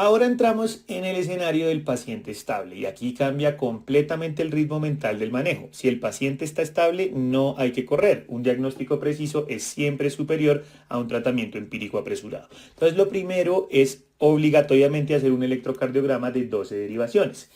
Ahora entramos en el escenario del paciente estable y aquí cambia completamente el ritmo mental del manejo. Si el paciente está estable, no hay que correr. Un diagnóstico preciso es siempre superior a un tratamiento empírico apresurado. Entonces, lo primero es obligatoriamente hacer un electrocardiograma de 12 derivaciones.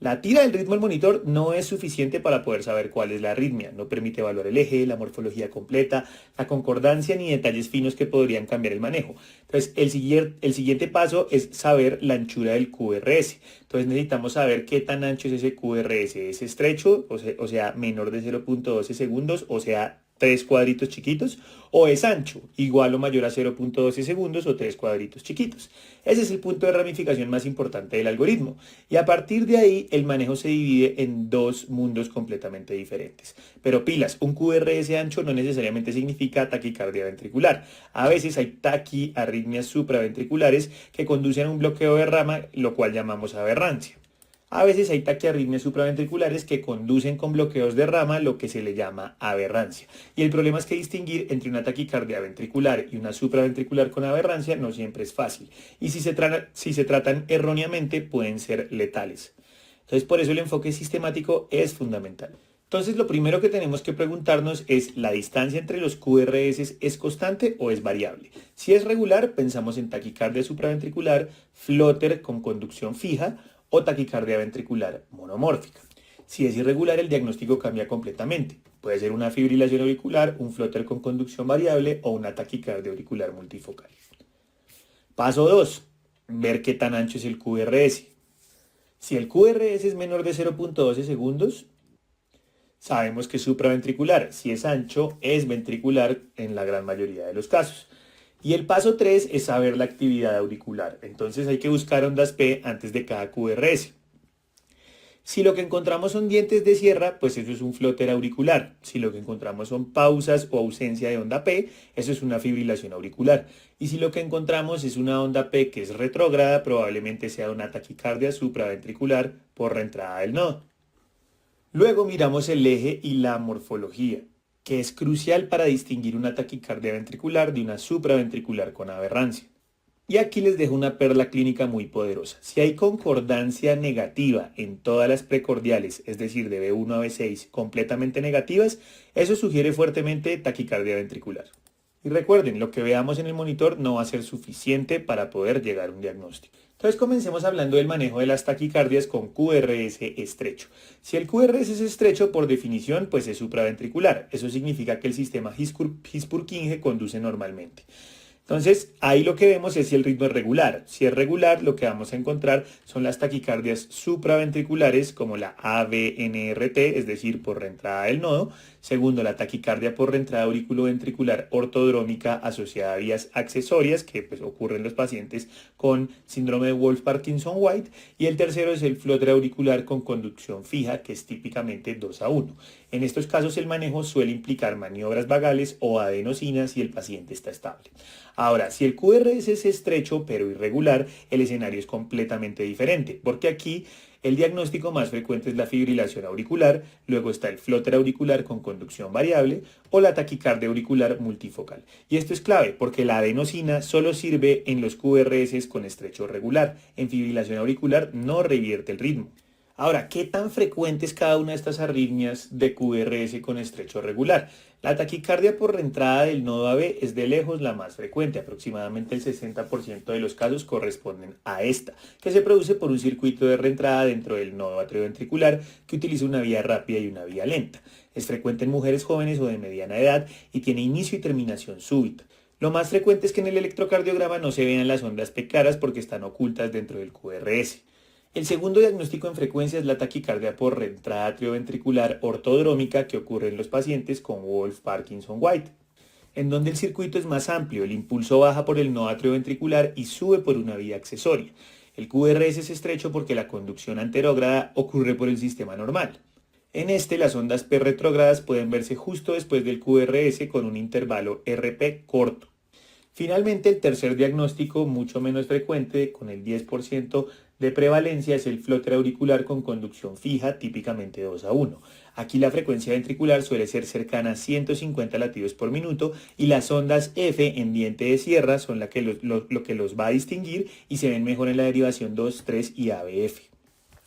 La tira del ritmo del monitor no es suficiente para poder saber cuál es la arritmia, no permite evaluar el eje, la morfología completa, la concordancia ni detalles finos que podrían cambiar el manejo. Entonces, el siguiente paso es saber la anchura del QRS. Entonces, necesitamos saber qué tan ancho es ese QRS. ¿Es estrecho, o sea menor de 0.12 segundos, o sea, 3 cuadritos chiquitos, o es ancho, igual o mayor a 0.12 segundos o 3 cuadritos chiquitos? Ese es el punto de ramificación más importante del algoritmo. Y a partir de ahí, el manejo se divide en dos mundos completamente diferentes. Pero pilas, un QRS ancho no necesariamente significa taquicardia ventricular. A veces hay taquiarritmias supraventriculares que conducen a un bloqueo de rama, lo cual llamamos aberrancia. A veces hay taquiarritmias supraventriculares que conducen con bloqueos de rama, lo que se le llama aberrancia. Y el problema es que distinguir entre una taquicardia ventricular y una supraventricular con aberrancia no siempre es fácil. Y si se tratan erróneamente, pueden ser letales. Entonces, por eso el enfoque sistemático es fundamental. Entonces, lo primero que tenemos que preguntarnos es, ¿la distancia entre los QRS es constante o es variable? Si es regular, pensamos en taquicardia supraventricular, flóter con conducción fija, o taquicardia ventricular monomórfica. Si es irregular, el diagnóstico cambia completamente. Puede ser una fibrilación auricular, un flóter con conducción variable o una taquicardia auricular multifocal. Paso 2. Ver qué tan ancho es el QRS. Si el QRS es menor de 0.12 segundos, sabemos que es supraventricular. Si es ancho, es ventricular en la gran mayoría de los casos. Y el paso 3 es saber la actividad auricular. Entonces hay que buscar ondas P antes de cada QRS. Si lo que encontramos son dientes de sierra, pues eso es un flóter auricular. Si lo que encontramos son pausas o ausencia de onda P, eso es una fibrilación auricular. Y si lo que encontramos es una onda P que es retrógrada, probablemente sea una taquicardia supraventricular por reentrada del nodo. Luego miramos el eje y la morfología, que es crucial para distinguir una taquicardia ventricular de una supraventricular con aberrancia. Y aquí les dejo una perla clínica muy poderosa. Si hay concordancia negativa en todas las precordiales, es decir, de B1 a B6 completamente negativas, eso sugiere fuertemente taquicardia ventricular. Y recuerden, lo que veamos en el monitor no va a ser suficiente para poder llegar a un diagnóstico. Entonces comencemos hablando del manejo de las taquicardias con QRS estrecho. Si el QRS es estrecho, por definición, pues es supraventricular. Eso significa que el sistema His-Purkinje conduce normalmente. Entonces, ahí lo que vemos es si el ritmo es regular. Si es regular, lo que vamos a encontrar son las taquicardias supraventriculares como la AVNRT, es decir, por reentrada del nodo. Segundo, la taquicardia por reentrada auriculoventricular ortodrómica asociada a vías accesorias, que pues, ocurre en los pacientes con síndrome de Wolff-Parkinson-White. Y el tercero es el flóter auricular con conducción fija, que es típicamente 2:1. En estos casos, el manejo suele implicar maniobras vagales o adenosina si el paciente está estable. Ahora, si el QRS es estrecho pero irregular, el escenario es completamente diferente, porque aquí el diagnóstico más frecuente es la fibrilación auricular, luego está el flóter auricular con conducción variable o la taquicardia auricular multifocal. Y esto es clave porque la adenosina solo sirve en los QRS con estrecho regular, en fibrilación auricular no revierte el ritmo. Ahora, ¿qué tan frecuente es cada una de estas arritmias de QRS con estrecho regular? La taquicardia por reentrada del nodo AB es de lejos la más frecuente, aproximadamente el 60% de los casos corresponden a esta, que se produce por un circuito de reentrada dentro del nodo atrioventricular que utiliza una vía rápida y una vía lenta. Es frecuente en mujeres jóvenes o de mediana edad y tiene inicio y terminación súbita. Lo más frecuente es que en el electrocardiograma no se vean las ondas P claras porque están ocultas dentro del QRS. El segundo diagnóstico en frecuencia es la taquicardia por reentrada atrioventricular ortodrómica que ocurre en los pacientes con Wolff-Parkinson-White, en donde el circuito es más amplio, el impulso baja por el nodo atrioventricular y sube por una vía accesoria. El QRS es estrecho porque la conducción anterógrada ocurre por el sistema normal. En este, las ondas P retrógradas pueden verse justo después del QRS con un intervalo RP corto. Finalmente, el tercer diagnóstico, mucho menos frecuente, con el 10% de prevalencia, es el flóter auricular con conducción fija, típicamente 2:1. Aquí la frecuencia ventricular suele ser cercana a 150 latidos por minuto y las ondas F en diente de sierra son lo que los va a distinguir y se ven mejor en la derivación 2, 3 y ABF.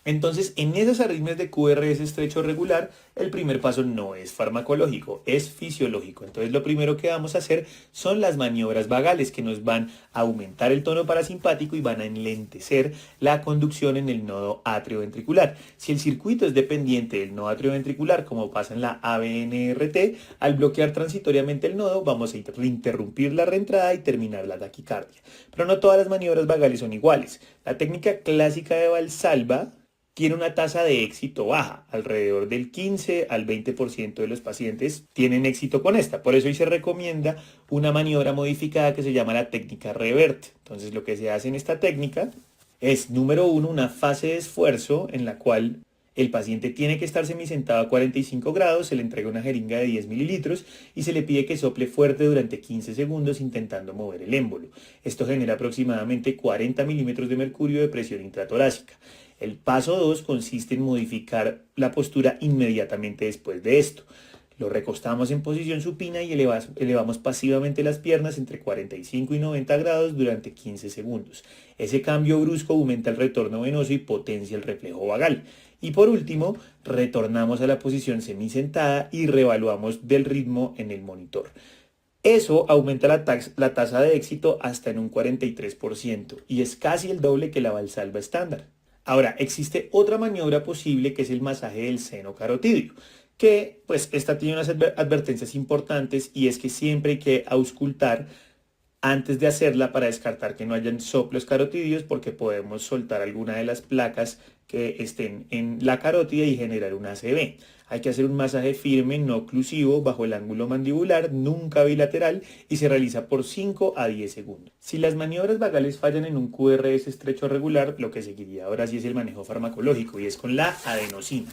Entonces, en esas arritmias de QRS estrecho regular, el primer paso no es farmacológico, es fisiológico. Entonces, lo primero que vamos a hacer son las maniobras vagales que nos van a aumentar el tono parasimpático y van a enlentecer la conducción en el nodo atrioventricular. Si el circuito es dependiente del nodo atrioventricular, como pasa en la ABNRT, al bloquear transitoriamente el nodo, vamos a interrumpir la reentrada y terminar la taquicardia. Pero no todas las maniobras vagales son iguales. La técnica clásica de Valsalva tiene una tasa de éxito baja, alrededor del 15 al 20% de los pacientes tienen éxito con esta. Por eso hoy se recomienda una maniobra modificada que se llama la técnica REVERT. Entonces lo que se hace en esta técnica es, número uno, una fase de esfuerzo en la cual el paciente tiene que estar semisentado a 45 grados, se le entrega una jeringa de 10 mililitros y se le pide que sople fuerte durante 15 segundos intentando mover el émbolo. Esto genera aproximadamente 40 milímetros de mercurio de presión intratorácica. El paso 2 consiste en modificar la postura inmediatamente después de esto. Lo recostamos en posición supina y elevamos pasivamente las piernas entre 45 y 90 grados durante 15 segundos. Ese cambio brusco aumenta el retorno venoso y potencia el reflejo vagal. Y por último, retornamos a la posición semisentada y reevaluamos del ritmo en el monitor. Eso aumenta la tasa de éxito hasta en un 43% y es casi el doble que la Valsalva estándar. Ahora, existe otra maniobra posible que es el masaje del seno carotidio, que pues esta tiene unas advertencias importantes y es que siempre hay que auscultar antes de hacerla para descartar que no hayan soplos carotidios porque podemos soltar alguna de las placas que estén en la carótida y generar un ACV. Hay que hacer un masaje firme, no oclusivo, bajo el ángulo mandibular, nunca bilateral y se realiza por 5 a 10 segundos. Si las maniobras vagales fallan en un QRS estrecho regular, lo que seguiría ahora sí es el manejo farmacológico y es con la adenosina.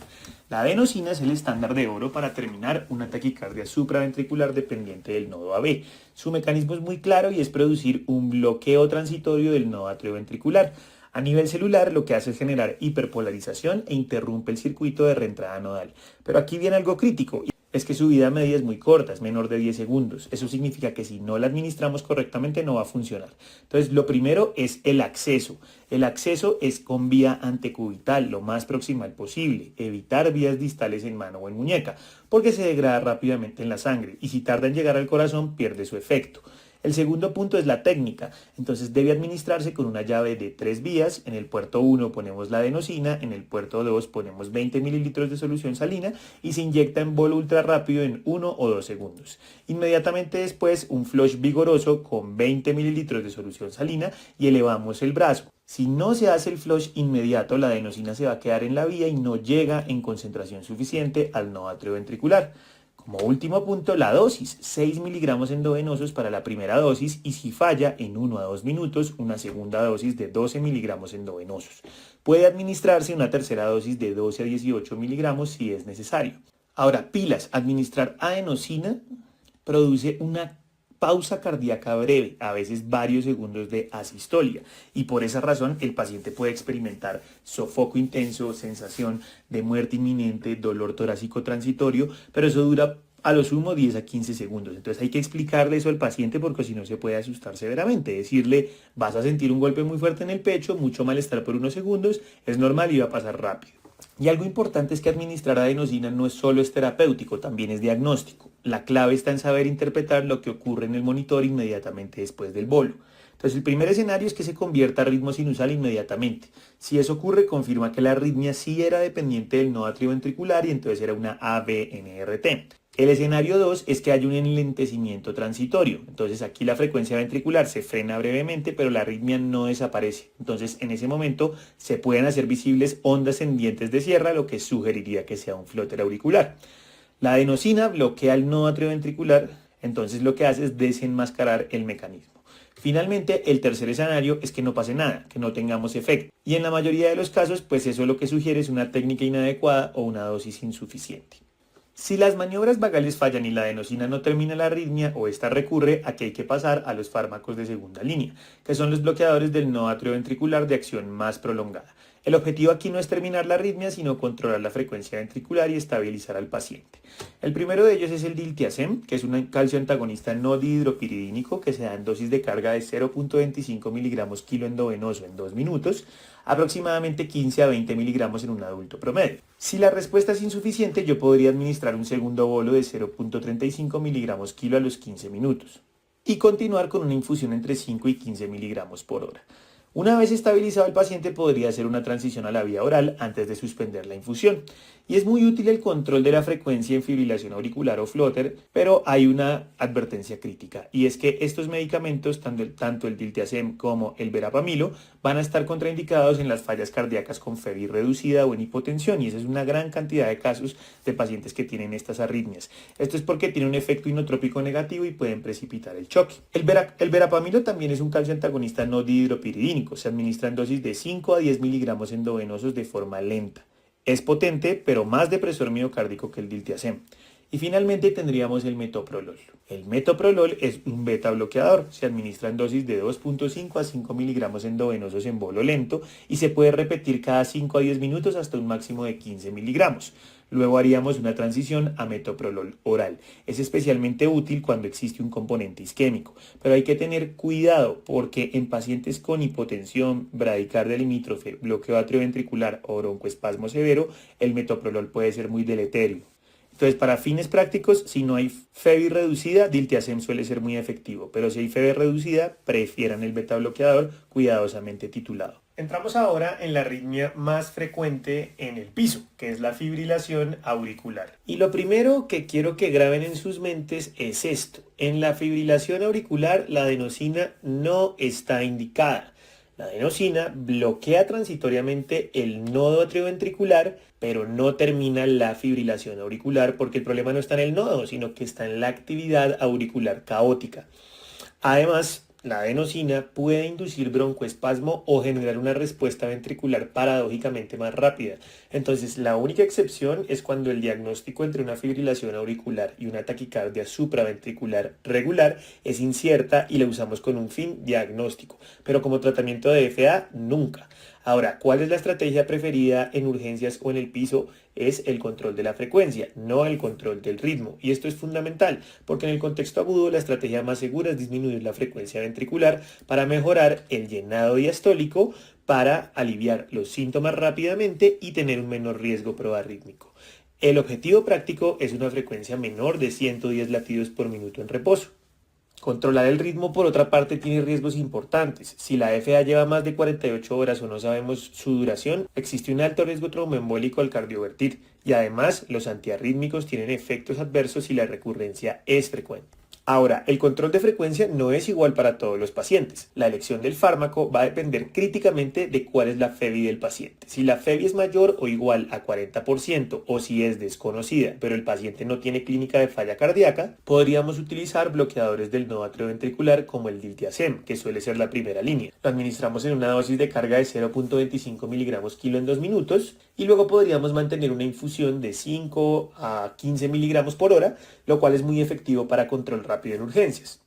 La adenosina es el estándar de oro para terminar una taquicardia supraventricular dependiente del nodo AB. Su mecanismo es muy claro y es producir un bloqueo transitorio del nodo atrioventricular. A nivel celular, lo que hace es generar hiperpolarización e interrumpe el circuito de reentrada nodal. Pero aquí viene algo crítico, es que su vida media es muy corta, es menor de 10 segundos. Eso significa que si no la administramos correctamente no va a funcionar. Entonces, lo primero es el acceso. El acceso es con vía antecubital, lo más proximal posible. Evitar vías distales en mano o en muñeca, porque se degrada rápidamente en la sangre y si tarda en llegar al corazón pierde su efecto. El segundo punto es la técnica, entonces debe administrarse con una llave de 3 vías. En el puerto 1 ponemos la adenosina, en el puerto 2 ponemos 20 mililitros de solución salina y se inyecta en bolo ultra rápido en 1 o 2 segundos. Inmediatamente después un flush vigoroso con 20 mililitros de solución salina y elevamos el brazo. Si no se hace el flush inmediato, la adenosina se va a quedar en la vía y no llega en concentración suficiente al nodo atrioventricular. Como último punto, la dosis, 6 miligramos endovenosos para la primera dosis y si falla en 1 a 2 minutos, una segunda dosis de 12 miligramos endovenosos. Puede administrarse una tercera dosis de 12 a 18 miligramos si es necesario. Ahora, pilas, administrar adenosina produce una pausa cardíaca breve, a veces varios segundos de asistolia, y por esa razón el paciente puede experimentar sofoco intenso, sensación de muerte inminente, dolor torácico transitorio, pero eso dura a lo sumo 10 a 15 segundos. Entonces hay que explicarle eso al paciente porque si no se puede asustar severamente. Decirle, vas a sentir un golpe muy fuerte en el pecho, mucho malestar por unos segundos, es normal y va a pasar rápido. Y algo importante es que administrar adenosina no es solo terapéutico, también es diagnóstico. La clave está en saber interpretar lo que ocurre en el monitor inmediatamente después del bolo. Entonces el primer escenario es que se convierta a ritmo sinusal inmediatamente. Si eso ocurre, confirma que la arritmia sí era dependiente del nodo atrioventricular y entonces era una ABNRT. El escenario 2 es que hay un enlentecimiento transitorio. Entonces aquí la frecuencia ventricular se frena brevemente, pero la arritmia no desaparece. Entonces en ese momento se pueden hacer visibles ondas en dientes de sierra, lo que sugeriría que sea un flóter auricular. La adenosina bloquea el nodo atrioventricular, entonces lo que hace es desenmascarar el mecanismo. Finalmente, el tercer escenario es que no pase nada, que no tengamos efecto. Y en la mayoría de los casos, pues eso lo que sugiere es una técnica inadecuada o una dosis insuficiente. Si las maniobras vagales fallan y la adenosina no termina la arritmia o esta recurre, aquí hay que pasar a los fármacos de segunda línea, que son los bloqueadores del nodo atrioventricular de acción más prolongada. El objetivo aquí no es terminar la arritmia, sino controlar la frecuencia ventricular y estabilizar al paciente. El primero de ellos es el diltiazem, que es un calcio antagonista no dihidropiridínico que se da en dosis de carga de 0.25 miligramos kilo endovenoso en 2 minutos, aproximadamente 15 a 20 miligramos en un adulto promedio. Si la respuesta es insuficiente, yo podría administrar un segundo bolo de 0.35 miligramos kilo a los 15 minutos y continuar con una infusión entre 5 y 15 miligramos por hora. Una vez estabilizado el paciente podría hacer una transición a la vía oral antes de suspender la infusión. Y es muy útil el control de la frecuencia en fibrilación auricular o flutter, pero hay una advertencia crítica y es que estos medicamentos, tanto el diltiazem como el verapamilo, van a estar contraindicados en las fallas cardíacas con FEVI reducida o en hipotensión, y esa es una gran cantidad de casos de pacientes que tienen estas arritmias. Esto es porque tiene un efecto inotrópico negativo y pueden precipitar el choque. El verapamilo también es un calcio antagonista no dihidropiridínico. Se administra en dosis de 5 a 10 miligramos endovenosos de forma lenta. Es potente, pero más depresor miocárdico que el diltiazem. Y finalmente tendríamos el metoprolol. El metoprolol es un beta bloqueador. Se administra en dosis de 2.5 a 5 miligramos endovenosos en bolo lento y se puede repetir cada 5 a 10 minutos hasta un máximo de 15 miligramos. Luego haríamos una transición a metoprolol oral. Es especialmente útil cuando existe un componente isquémico, pero hay que tener cuidado porque en pacientes con hipotensión, bradicardia limítrofe, bloqueo atrioventricular o broncoespasmo severo, el metoprolol puede ser muy deleterio. Entonces, para fines prácticos, si no hay FEVI reducida, diltiazem suele ser muy efectivo, pero si hay FEVI reducida, prefieran el beta bloqueador cuidadosamente titulado. Entramos ahora en la arritmia más frecuente en el piso, que es la fibrilación auricular. Y lo primero que quiero que graben en sus mentes es esto. En la fibrilación auricular, la adenosina no está indicada. La adenosina bloquea transitoriamente el nodo atrioventricular, pero no termina la fibrilación auricular porque el problema no está en el nodo, sino que está en la actividad auricular caótica. Además, la adenosina puede inducir broncoespasmo o generar una respuesta ventricular paradójicamente más rápida. Entonces, la única excepción es cuando el diagnóstico entre una fibrilación auricular y una taquicardia supraventricular regular es incierta y la usamos con un fin diagnóstico, pero como tratamiento de FA, nunca. Ahora, ¿cuál es la estrategia preferida en urgencias o en el piso? Es el control de la frecuencia, no el control del ritmo. Y esto es fundamental, porque en el contexto agudo la estrategia más segura es disminuir la frecuencia ventricular para mejorar el llenado diastólico, para aliviar los síntomas rápidamente y tener un menor riesgo proarrítmico. El objetivo práctico es una frecuencia menor de 110 latidos por minuto en reposo. Controlar el ritmo, por otra parte, tiene riesgos importantes. Si la FA lleva más de 48 horas o no sabemos su duración, existe un alto riesgo tromboembólico al cardiovertir y además los antiarrítmicos tienen efectos adversos si la recurrencia es frecuente. Ahora, el control de frecuencia no es igual para todos los pacientes. La elección del fármaco va a depender críticamente de cuál es la FEVI del paciente. Si la FEVI es mayor o igual a 40% o si es desconocida, pero el paciente no tiene clínica de falla cardíaca, podríamos utilizar bloqueadores del nodo atrioventricular como el diltiazem, que suele ser la primera línea. Lo administramos en una dosis de carga de 0.25 miligramos kilo en 2 minutos y luego podríamos mantener una infusión de 5 a 15 miligramos por hora, lo cual es muy efectivo para control rápido en urgencias.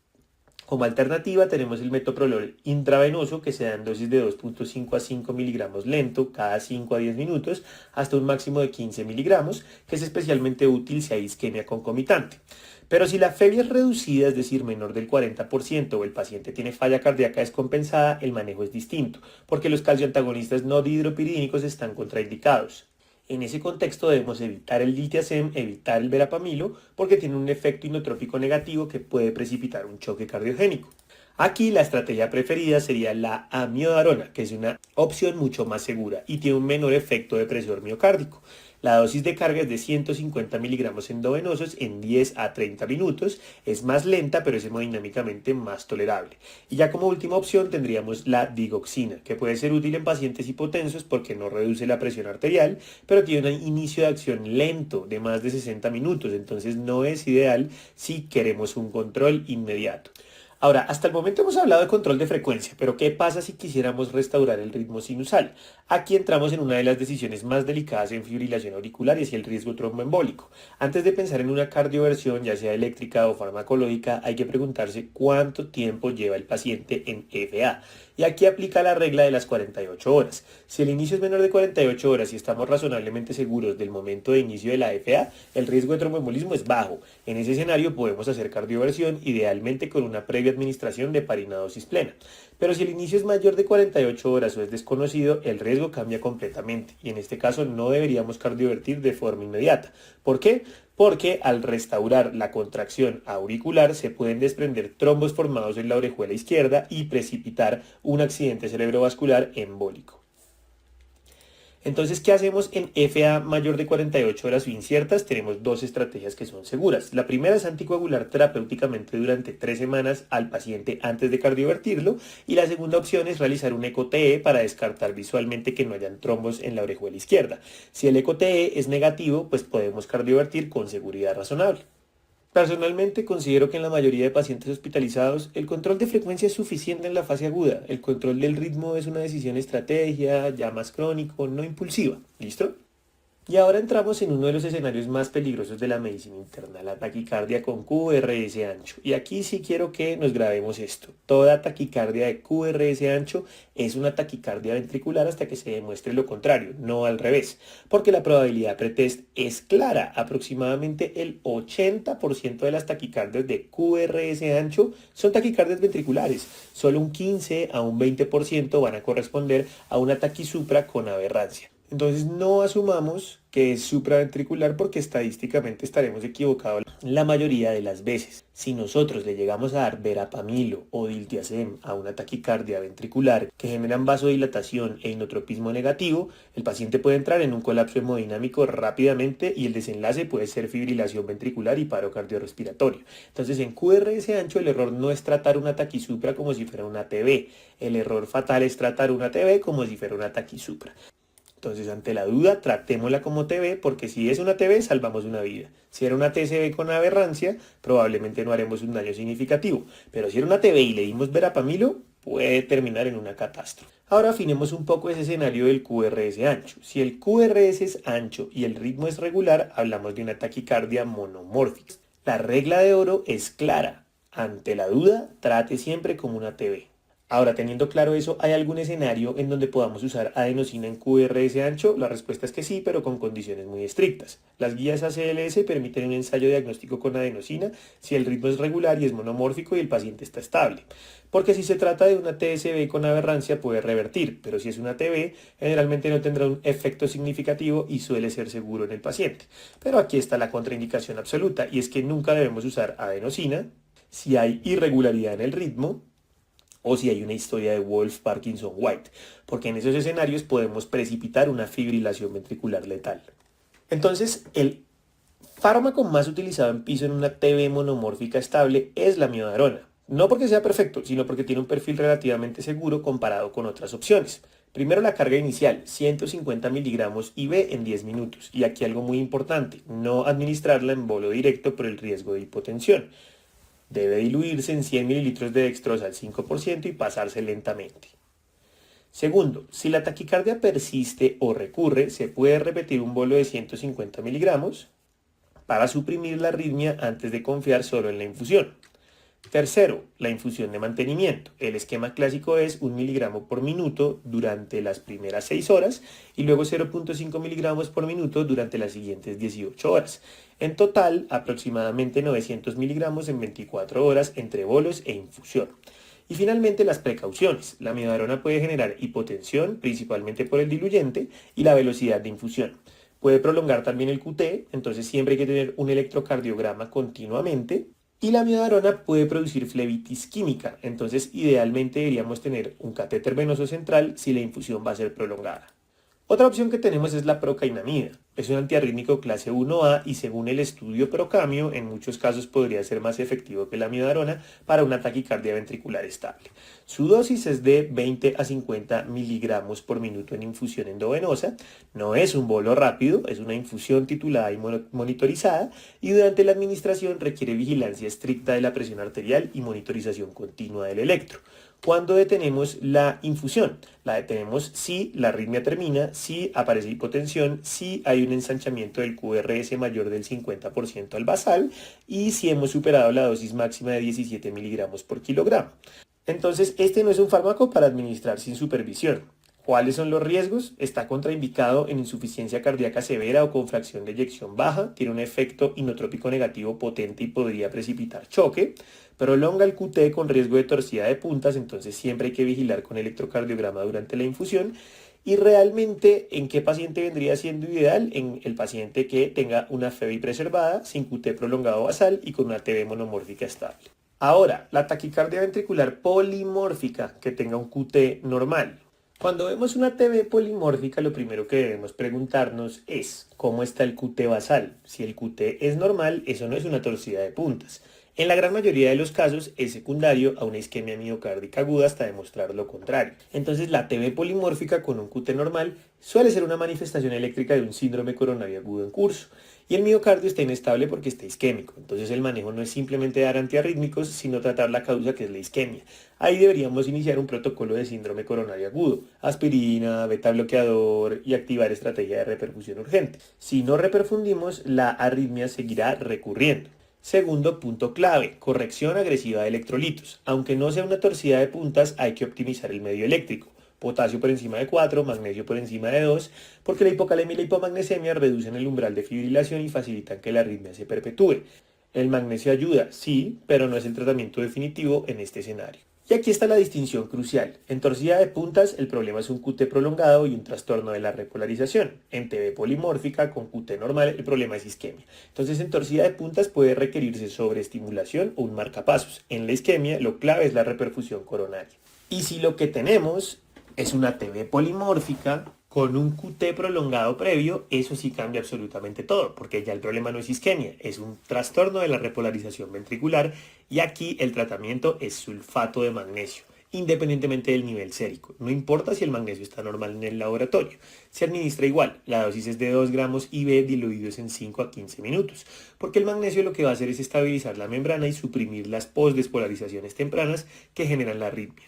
Como alternativa tenemos el metoprolol intravenoso que se da en dosis de 2.5 a 5 miligramos lento cada 5 a 10 minutos hasta un máximo de 15 miligramos, que es especialmente útil si hay isquemia concomitante. Pero si la FEVI es reducida, es decir, menor del 40% o el paciente tiene falla cardíaca descompensada, el manejo es distinto, porque los calcioantagonistas no dihidropiridínicos están contraindicados. En ese contexto debemos evitar el diltiazem, evitar el verapamilo, porque tiene un efecto inotrópico negativo que puede precipitar un choque cardiogénico. Aquí la estrategia preferida sería la amiodarona, que es una opción mucho más segura y tiene un menor efecto depresor miocárdico. La dosis de carga es de 150 miligramos endovenosos en 10 a 30 minutos. Es más lenta, pero es hemodinámicamente más tolerable. Y ya como última opción tendríamos la digoxina, que puede ser útil en pacientes hipotensos porque no reduce la presión arterial, pero tiene un inicio de acción lento de más de 60 minutos. Entonces no es ideal si queremos un control inmediato. Ahora, hasta el momento hemos hablado de control de frecuencia, pero ¿qué pasa si quisiéramos restaurar el ritmo sinusal? Aquí entramos en una de las decisiones más delicadas en fibrilación auricular y es el riesgo tromboembólico. Antes de pensar en una cardioversión, ya sea eléctrica o farmacológica, hay que preguntarse cuánto tiempo lleva el paciente en FA. Y aquí aplica la regla de las 48 horas. Si el inicio es menor de 48 horas y estamos razonablemente seguros del momento de inicio de la FA, el riesgo de tromboembolismo es bajo. En ese escenario podemos hacer cardioversión, idealmente con una previa administración de parinadosis plena. Pero si el inicio es mayor de 48 horas o es desconocido, el riesgo cambia completamente y en este caso no deberíamos cardiovertir de forma inmediata. ¿Por qué? Porque al restaurar la contracción auricular se pueden desprender trombos formados en la orejuela izquierda y precipitar un accidente cerebrovascular embólico. Entonces, ¿qué hacemos en FA mayor de 48 horas o inciertas? Tenemos dos estrategias que son seguras. La primera es anticoagular terapéuticamente durante 3 semanas al paciente antes de cardiovertirlo. Y la segunda opción es realizar un eco-TE para descartar visualmente que no hayan trombos en la orejuela izquierda. Si el eco-TE es negativo, pues podemos cardiovertir con seguridad razonable. Personalmente considero que en la mayoría de pacientes hospitalizados el control de frecuencia es suficiente en la fase aguda. El control del ritmo es una decisión estrategia, ya más crónico, no impulsiva. ¿Listo? Y ahora entramos en uno de los escenarios más peligrosos de la medicina interna, la taquicardia con QRS ancho. Y aquí sí quiero que nos grabemos esto. Toda taquicardia de QRS ancho es una taquicardia ventricular hasta que se demuestre lo contrario, no al revés. Porque la probabilidad pretest es clara. Aproximadamente el 80% de las taquicardias de QRS ancho son taquicardias ventriculares. Solo un 15 a un 20% van a corresponder a una taquisupra con aberrancia. Entonces no asumamos que es supraventricular porque estadísticamente estaremos equivocados la mayoría de las veces. Si nosotros le llegamos a dar verapamilo o diltiazem a una taquicardia ventricular que generan vasodilatación e inotropismo negativo, el paciente puede entrar en un colapso hemodinámico rápidamente y el desenlace puede ser fibrilación ventricular y paro cardiorrespiratorio. Entonces en QRS ancho el error no es tratar una taquisupra como si fuera una TB, el error fatal es tratar una TB como si fuera una taquisupra. Entonces, ante la duda, tratémosla como TB, porque si es una TB, salvamos una vida. Si era una TCB con aberrancia, probablemente no haremos un daño significativo. Pero si era una TB y le dimos verapamilo, puede terminar en una catástrofe. Ahora afinemos un poco ese escenario del QRS ancho. Si el QRS es ancho y el ritmo es regular, hablamos de una taquicardia monomórfica. La regla de oro es clara. Ante la duda, trate siempre como una TB. Ahora, teniendo claro eso, ¿hay algún escenario en donde podamos usar adenosina en QRS ancho? La respuesta es que sí, pero con condiciones muy estrictas. Las guías ACLS permiten un ensayo diagnóstico con adenosina si el ritmo es regular y es monomórfico y el paciente está estable. Porque si se trata de una TSB con aberrancia puede revertir, pero si es una TB, generalmente no tendrá un efecto significativo y suele ser seguro en el paciente. Pero aquí está la contraindicación absoluta y es que nunca debemos usar adenosina si hay irregularidad en el ritmo o si hay una historia de Wolff-Parkinson-White, porque en esos escenarios podemos precipitar una fibrilación ventricular letal. Entonces, el fármaco más utilizado en piso en una TB monomórfica estable es la miodarona. No porque sea perfecto, sino porque tiene un perfil relativamente seguro comparado con otras opciones. Primero la carga inicial, 150 miligramos IV en 10 minutos. Y aquí algo muy importante, no administrarla en bolo directo por el riesgo de hipotensión. Debe diluirse en 100 mililitros de dextrosa al 5% y pasarse lentamente. Segundo, si la taquicardia persiste o recurre, se puede repetir un bolo de 150 miligramos para suprimir la arritmia antes de confiar solo en la infusión. Tercero, la infusión de mantenimiento. El esquema clásico es 1 miligramo por minuto durante las primeras 6 horas y luego 0.5 miligramos por minuto durante las siguientes 18 horas. En total, aproximadamente 900 miligramos en 24 horas entre bolos e infusión. Y finalmente las precauciones. La miodarona puede generar hipotensión, principalmente por el diluyente, y la velocidad de infusión. Puede prolongar también el QT, entonces siempre hay que tener un electrocardiograma continuamente. Y la miodarona puede producir flebitis química, entonces idealmente deberíamos tener un catéter venoso central si la infusión va a ser prolongada. Otra opción que tenemos es la procainamida. Es un antiarrítmico clase 1A y según el estudio Procamio, en muchos casos podría ser más efectivo que la miodarona para una taquicardia ventricular estable. Su dosis es de 20 a 50 miligramos por minuto en infusión endovenosa. No es un bolo rápido, es una infusión titulada y monitorizada y durante la administración requiere vigilancia estricta de la presión arterial y monitorización continua del electro. ¿Cuándo detenemos la infusión? La detenemos si la arritmia termina, si aparece hipotensión, si hay un ensanchamiento del QRS mayor del 50% al basal y si hemos superado la dosis máxima de 17 miligramos por kilogramo. Entonces, este no es un fármaco para administrar sin supervisión. ¿Cuáles son los riesgos? Está contraindicado en insuficiencia cardíaca severa o con fracción de eyección baja, tiene un efecto inotrópico negativo potente y podría precipitar choque, prolonga el QT con riesgo de torcida de puntas, entonces siempre hay que vigilar con electrocardiograma durante la infusión. Y realmente, ¿en qué paciente vendría siendo ideal? En el paciente que tenga una FEBI preservada, sin QT prolongado basal y con una TB monomórfica estable. Ahora, la taquicardia ventricular polimórfica que tenga un QT normal. Cuando vemos una TB polimórfica, lo primero que debemos preguntarnos es ¿cómo está el QT basal? Si el QT es normal, eso no es una torcida de puntas. En la gran mayoría de los casos es secundario a una isquemia miocárdica aguda hasta demostrar lo contrario. Entonces la TB polimórfica con un QT normal suele ser una manifestación eléctrica de un síndrome coronario agudo en curso. Y el miocardio está inestable porque está isquémico. Entonces el manejo no es simplemente dar antiarrítmicos, sino tratar la causa que es la isquemia. Ahí deberíamos iniciar un protocolo de síndrome coronario agudo, aspirina, beta bloqueador y activar estrategia de reperfusión urgente. Si no reperfundimos, la arritmia seguirá recurriendo. Segundo punto clave, corrección agresiva de electrolitos. Aunque no sea una torcida de puntas, hay que optimizar el medio eléctrico. Potasio por encima de 4, magnesio por encima de 2, porque la hipocalemia y la hipomagnesemia reducen el umbral de fibrilación y facilitan que la arritmia se perpetúe. El magnesio ayuda, sí, pero no es el tratamiento definitivo en este escenario. Y aquí está la distinción crucial. En torcida de puntas, el problema es un QT prolongado y un trastorno de la repolarización. En TB polimórfica, con QT normal, el problema es isquemia. Entonces, en torcida de puntas puede requerirse sobreestimulación o un marcapasos. En la isquemia, lo clave es la reperfusión coronaria. Y si lo que tenemos es una TB polimórfica con un QT prolongado previo, eso sí cambia absolutamente todo, porque ya el problema no es isquemia, es un trastorno de la repolarización ventricular y aquí el tratamiento es sulfato de magnesio, independientemente del nivel sérico. No importa si el magnesio está normal en el laboratorio, se administra igual, la dosis es de 2 gramos IV diluidos en 5 a 15 minutos, porque el magnesio lo que va a hacer es estabilizar la membrana y suprimir las postdespolarizaciones tempranas que generan la arritmia.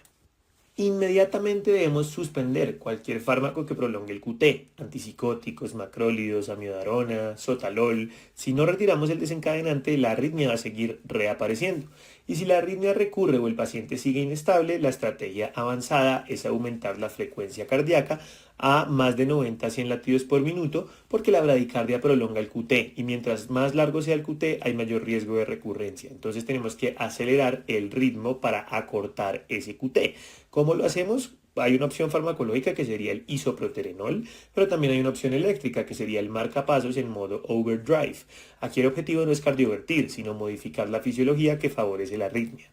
Inmediatamente debemos suspender cualquier fármaco que prolongue el QT, antipsicóticos, macrólidos, amiodarona, sotalol. Si no retiramos el desencadenante, la arritmia va a seguir reapareciendo. Y si la arritmia recurre o el paciente sigue inestable, la estrategia avanzada es aumentar la frecuencia cardíaca a más de 90 a 100 latidos por minuto porque la bradicardia prolonga el QT y mientras más largo sea el QT hay mayor riesgo de recurrencia. Entonces tenemos que acelerar el ritmo para acortar ese QT. ¿Cómo lo hacemos? Hay una opción farmacológica que sería el isoproterenol, pero también hay una opción eléctrica que sería el marcapasos en modo overdrive. Aquí el objetivo no es cardiovertir, sino modificar la fisiología que favorece la arritmia.